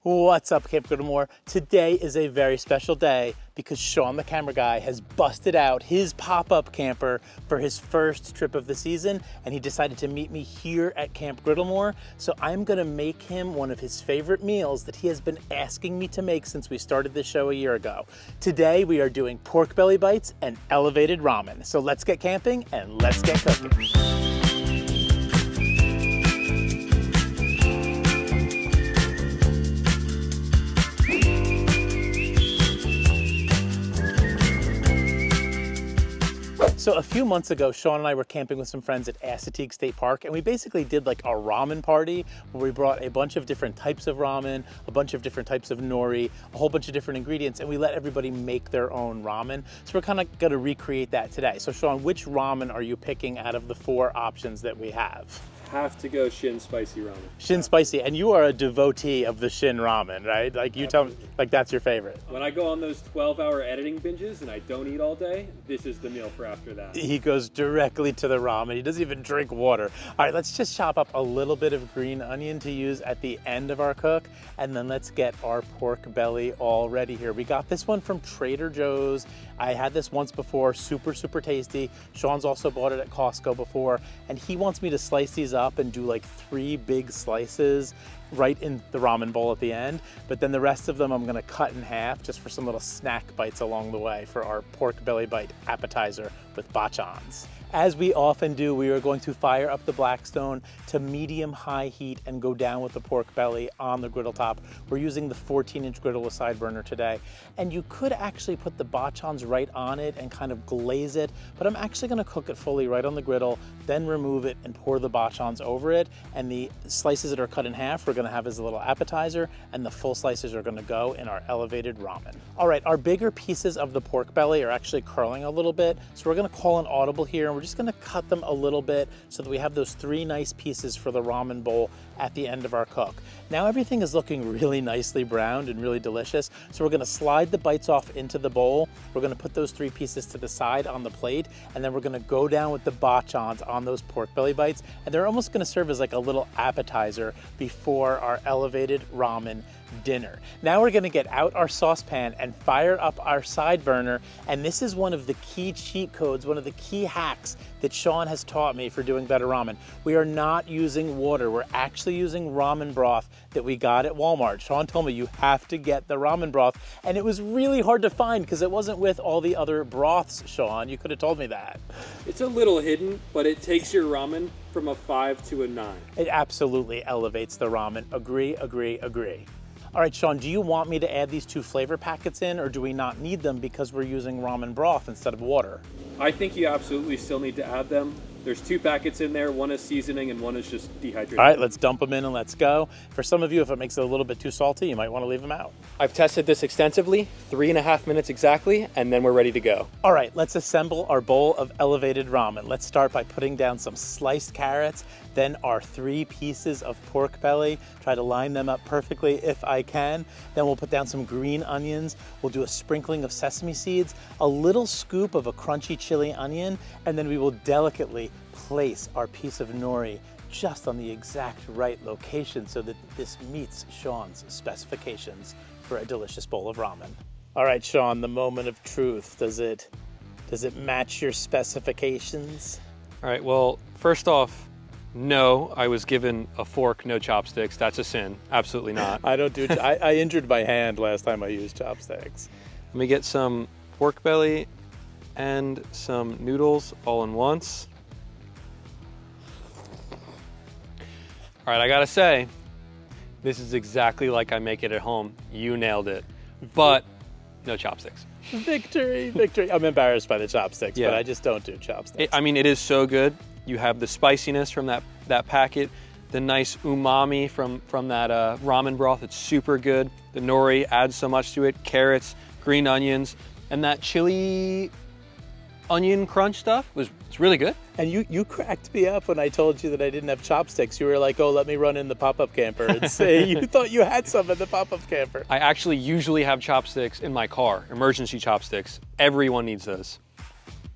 What's up, Camp Griddlemore? Today is a very special day because Shawn, the camera guy, has busted out his pop-up camper for his first trip of the season, and he decided to meet me here at Camp Griddlemore. So I'm gonna make him one of his favorite meals that he has been asking me to make since we started this show a year ago. Today we are doing pork belly bites and elevated ramen. So let's get camping and let's get cooking. So a few months ago, Shawn and I were camping with some friends at Assateague State Park, and we basically did like a ramen party where we brought a bunch of different types of ramen, a bunch of different types of nori, a whole bunch of different ingredients, and we let everybody make their own ramen. So we're kind of gonna recreate that today. So Shawn, which ramen are you picking out of the 4 options that we have? Have to go Shin spicy ramen. Shin spicy, and you are a devotee of the Shin ramen, right? Like you tell me, like that's your favorite. When I go on those 12-hour editing binges and I don't eat all day, this is the meal for after that. He goes directly to the ramen. He doesn't even drink water. All right, let's just chop up a little bit of green onion to use at the end of our cook, and then let's get our pork belly all ready here. We got this one from Trader Joe's. I had this once before, super, super tasty. Shawn's also bought it at Costco before, and he wants me to slice these up and do like 3 big slices right in the ramen bowl at the end. But then the rest of them I'm gonna cut in half just for some little snack bites along the way for our pork belly bite appetizer with Bachans. As we often do, we are going to fire up the Blackstone to medium-high heat and go down with the pork belly on the griddle top. We're using the 14-inch griddle with side burner today. And you could actually put the Bachans right on it and kind of glaze it, but I'm actually gonna cook it fully right on the griddle, then remove it and pour the Bachans over it. And the slices that are cut in half, we're gonna have as a little appetizer, and the full slices are gonna go in our elevated ramen. All right, our bigger pieces of the pork belly are actually curling a little bit, so we're gonna call an audible here, and we're just gonna cut them a little bit so that we have those 3 nice pieces for the ramen bowl at the end of our cook. Now everything is looking really nicely browned and really delicious, so we're gonna slide the bites off into the bowl. We're gonna put those 3 pieces to the side on the plate, and then we're gonna go down with the Bachans on those pork belly bites, and they're almost gonna serve as like a little appetizer before our elevated ramen dinner. Now we're gonna get out our saucepan and fire up our side burner, and this is one of the key cheat codes, one of the key hacks that Shawn has taught me for doing better ramen. We are not using water, we're actually using ramen broth that we got at Walmart. Shawn told me you have to get the ramen broth, and it was really hard to find because it wasn't with all the other broths, Shawn. You could have told me that. It's a little hidden, but it takes your ramen from a 5 to a 9. It absolutely elevates the ramen. Agree, agree, agree. All right, Shawn, do you want me to add these 2 flavor packets in, or do we not need them because we're using ramen broth instead of water? I think you absolutely still need to add them. There's 2 packets in there, one is seasoning and one is just dehydrated. All right, let's dump them in and let's go. For some of you, if it makes it a little bit too salty, you might want to leave them out. I've tested this extensively, 3.5 minutes exactly, and then we're ready to go. All right, let's assemble our bowl of elevated ramen. Let's start by putting down some sliced carrots, then our 3 pieces of pork belly. Try to line them up perfectly if I can. Then we'll put down some green onions. We'll do a sprinkling of sesame seeds, a little scoop of a crunchy chili onion, and then we will delicately place our piece of nori just on the exact right location so that this meets Shawn's specifications for a delicious bowl of ramen. All right, Shawn, the moment of truth. Does it match your specifications? All right, well, first off, no, I was given a fork, no chopsticks. That's a sin. Absolutely not. I don't do, I injured my hand last time I used chopsticks. Let me get some pork belly and some noodles all in once. All right, I gotta say, this is exactly like I make it at home. You nailed it, but no chopsticks. Victory, victory. I'm embarrassed by the chopsticks, but I just don't do chopsticks. I mean, it is so good. You have the spiciness from that packet, the nice umami from that ramen broth. It's super good. The nori adds so much to it. Carrots, green onions, and that chili onion crunch stuff it's really good. And you cracked me up when I told you that I didn't have chopsticks. You were like, oh, let me run in the pop-up camper and say you thought you had some in the pop-up camper. I actually usually have chopsticks in my car, emergency chopsticks. Everyone needs those.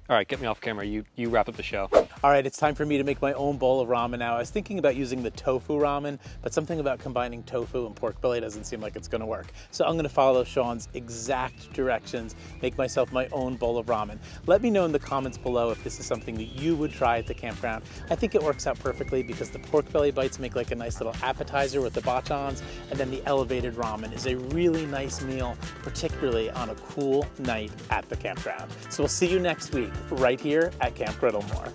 All right, get me off camera. You wrap up the show. All right, it's time for me to make my own bowl of ramen now. I was thinking about using the tofu ramen, but something about combining tofu and pork belly doesn't seem like it's gonna work. So I'm gonna follow Shawn's exact directions, make myself my own bowl of ramen. Let me know in the comments below if this is something that you would try at the campground. I think it works out perfectly because the pork belly bites make like a nice little appetizer with the bachans, and then the elevated ramen is a really nice meal, particularly on a cool night at the campground. So we'll see you next week, right here at Camp Griddlemore.